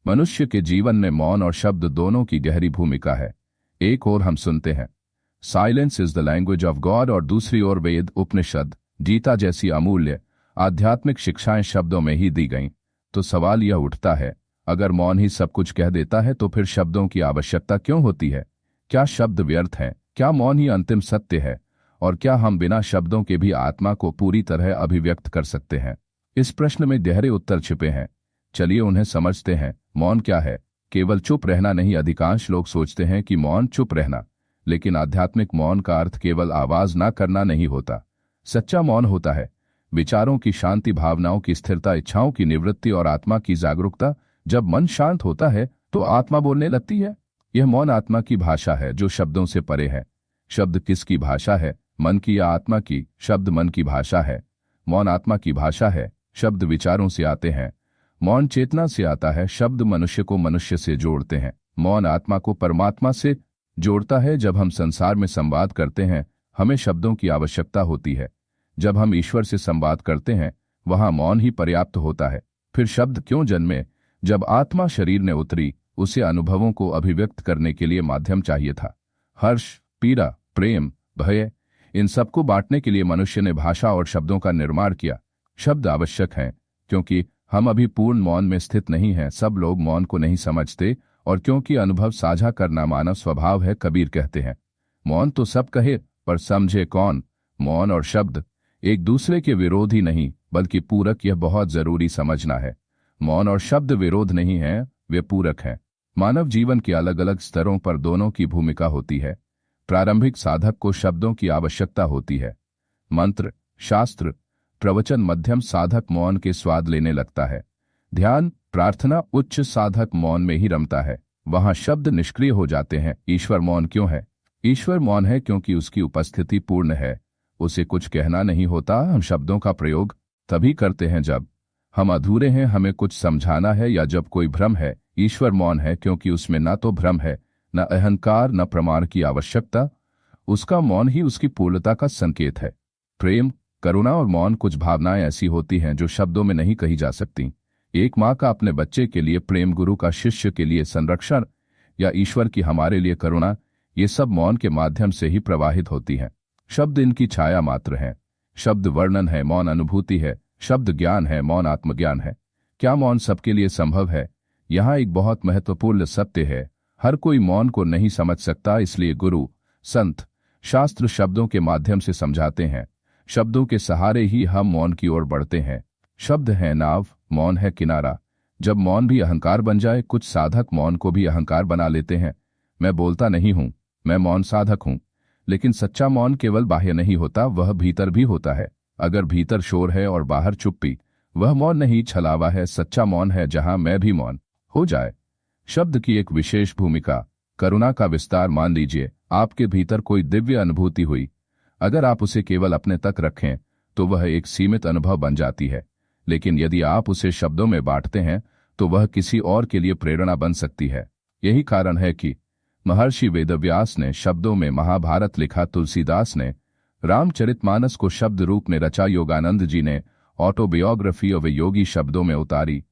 मनुष्य के जीवन में मौन और शब्द दोनों की गहरी भूमिका है। एक ओर हम सुनते हैं silence is the language of God, और दूसरी ओर वेद, उपनिषद, गीता जैसी अमूल्य आध्यात्मिक शिक्षाएं शब्दों में ही दी गईं। तो सवाल यह उठता है, अगर मौन ही सब कुछ कह देता है तो फिर शब्दों की आवश्यकता क्यों होती है? क्या शब्द व्यर्थ हैं? क्या मौन ही अंतिम सत्य है? और क्या हम बिना शब्दों के भी आत्मा को पूरी तरह अभिव्यक्त कर सकते हैं? इस प्रश्न में गहरे उत्तर छिपे हैं। चलिए उन्हें समझते हैं। मौन क्या है? केवल चुप रहना नहीं। अधिकांश लोग सोचते हैं कि मौन चुप रहना, लेकिन आध्यात्मिक मौन का अर्थ केवल आवाज ना करना नहीं होता। सच्चा मौन होता है विचारों की शांति, भावनाओं की स्थिरता, इच्छाओं की निवृत्ति और आत्मा की जागरूकता। जब मन शांत होता है तो आत्मा बोलने लगती है। यह मौन आत्मा की भाषा है जो शब्दों से परे है। शब्द किसकी भाषा है, मन की या आत्मा की? शब्द मन की भाषा है, मौन आत्मा की भाषा है। शब्द विचारों से आते हैं, मौन चेतना से आता है। शब्द मनुष्य को मनुष्य से जोड़ते हैं, मौन आत्मा को परमात्मा से जोड़ता है। जब हम संसार में संवाद करते हैं हमें शब्दों की आवश्यकता होती है। जब हम ईश्वर से संवाद करते हैं वहां मौन ही पर्याप्त होता है। फिर शब्द क्यों जन्मे? जब आत्मा शरीर ने उतरी, उसे अनुभवों को अभिव्यक्त करने के लिए माध्यम चाहिए था। हर्ष, पीड़ा, प्रेम, भय, इन सबको बांटने के लिए मनुष्य ने भाषा और शब्दों का निर्माण किया। शब्द आवश्यक हैं क्योंकि हम अभी पूर्ण मौन में स्थित नहीं हैं। सब लोग मौन को नहीं समझते, और क्योंकि अनुभव साझा करना मानव स्वभाव है। कबीर कहते हैं, मौन तो सब कहे पर समझे कौन? मौन और शब्द एक दूसरे के विरोधी नहीं बल्कि पूरक। यह बहुत जरूरी समझना है। मौन और शब्द विरोध नहीं है, वे पूरक हैं। मानव जीवन के अलग अलग स्तरों पर दोनों की भूमिका होती है। प्रारंभिक साधक को शब्दों की आवश्यकता होती है। मंत्र, शास्त्र, प्रवचन मध्यम साधक मौन के स्वाद लेने लगता है। ध्यान, प्रार्थना उच्च साधक मौन में ही रमता है। वहां शब्द निष्क्रिय हो जाते हैं। ईश्वर मौन क्यों है? ईश्वर मौन है क्योंकि उसकी उपस्थिति पूर्ण है। उसे कुछ कहना नहीं होता। हम शब्दों का प्रयोग तभी करते हैं जब हम अधूरे हैं, हमें कुछ समझाना है, या जब कोई भ्रम है। ईश्वर मौन है क्योंकि उसमें न तो भ्रम है, न अहंकार, न प्रमाण की आवश्यकता। उसका मौन ही उसकी पूर्णता का संकेत है। प्रेम, करुणा और मौन कुछ भावनाएं ऐसी होती हैं जो शब्दों में नहीं कही जा सकती। एक माँ का अपने बच्चे के लिए प्रेम, गुरु का शिष्य के लिए संरक्षण, या ईश्वर की हमारे लिए करुणा, ये सब मौन के माध्यम से ही प्रवाहित होती हैं। शब्द इनकी छाया मात्र हैं। शब्द वर्णन है, मौन अनुभूति है। शब्द ज्ञान है, मौन आत्मज्ञान है। क्या मौन सबके लिए संभव है? यहाँ एक बहुत महत्वपूर्ण सत्य है। हर कोई मौन को नहीं समझ सकता, इसलिए गुरु, संत, शास्त्र शब्दों के माध्यम से समझाते हैं। शब्दों के सहारे ही हम मौन की ओर बढ़ते हैं। शब्द है नाव, मौन है किनारा। जब मौन भी अहंकार बन जाए, कुछ साधक मौन को भी अहंकार बना लेते हैं। मैं बोलता नहीं हूं, मैं मौन साधक हूं। लेकिन सच्चा मौन केवल बाह्य नहीं होता, वह भीतर भी होता है। अगर भीतर शोर है और बाहर चुप्पी, वह मौन नहीं, छलावा है। सच्चा मौन है जहां मैं भी मौन हो जाए। शब्द की एक विशेष भूमिका, करुणा का विस्तार। मान लीजिए आपके भीतर कोई दिव्य अनुभूति हुई। अगर आप उसे केवल अपने तक रखें तो वह एक सीमित अनुभव बन जाती है, लेकिन यदि आप उसे शब्दों में बांटते हैं तो वह किसी और के लिए प्रेरणा बन सकती है। यही कारण है कि महर्षि वेदव्यास ने शब्दों में महाभारत लिखा, तुलसीदास ने रामचरितमानस को शब्द रूप में रचा, योगानंद जी ने ऑटोबायोग्राफी ऑफ ए योगी शब्दों में उतारी।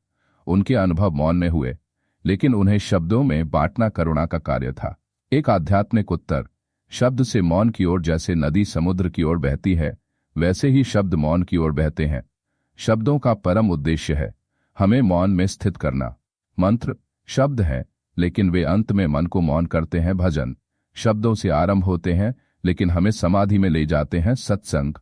उनके अनुभव मौन में हुए, लेकिन उन्हें शब्दों में बांटना करुणा का कार्य था। एक आध्यात्मिक उत्तर, शब्द से मौन की ओर जैसे नदी समुद्र की ओर बहती है, वैसे ही शब्द मौन की ओर बहते हैं। शब्दों का परम उद्देश्य है हमें मौन में स्थित करना। मंत्र शब्द हैं, लेकिन वे अंत में मन को मौन करते हैं। भजन शब्दों से आरंभ होते हैं, लेकिन हमें समाधि में ले जाते हैं। सत्संग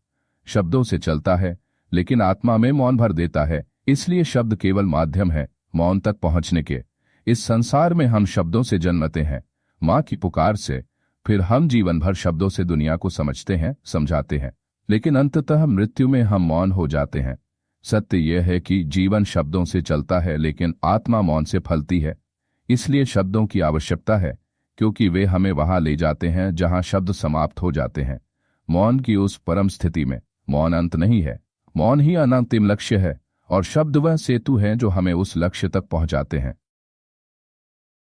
शब्दों से चलता है, लेकिन आत्मा में मौन भर देता है। इसलिए शब्द केवल माध्यम है मौन तक पहुंचने के। इस संसार में हम शब्दों से जन्मते हैं, माँ की पुकार से। फिर हम जीवन भर शब्दों से दुनिया को समझते हैं, समझाते हैं, लेकिन अंततः मृत्यु में हम मौन हो जाते हैं। सत्य यह है कि जीवन शब्दों से चलता है, लेकिन आत्मा मौन से फलती है। इसलिए शब्दों की आवश्यकता है, क्योंकि वे हमें वहां ले जाते हैं जहां शब्द समाप्त हो जाते हैं। मौन की उस परम स्थिति में मौन अंत नहीं है, मौन ही अनंतिम लक्ष्य है, और शब्द वह सेतु है जो हमें उस लक्ष्य तक पहुंचाते हैं।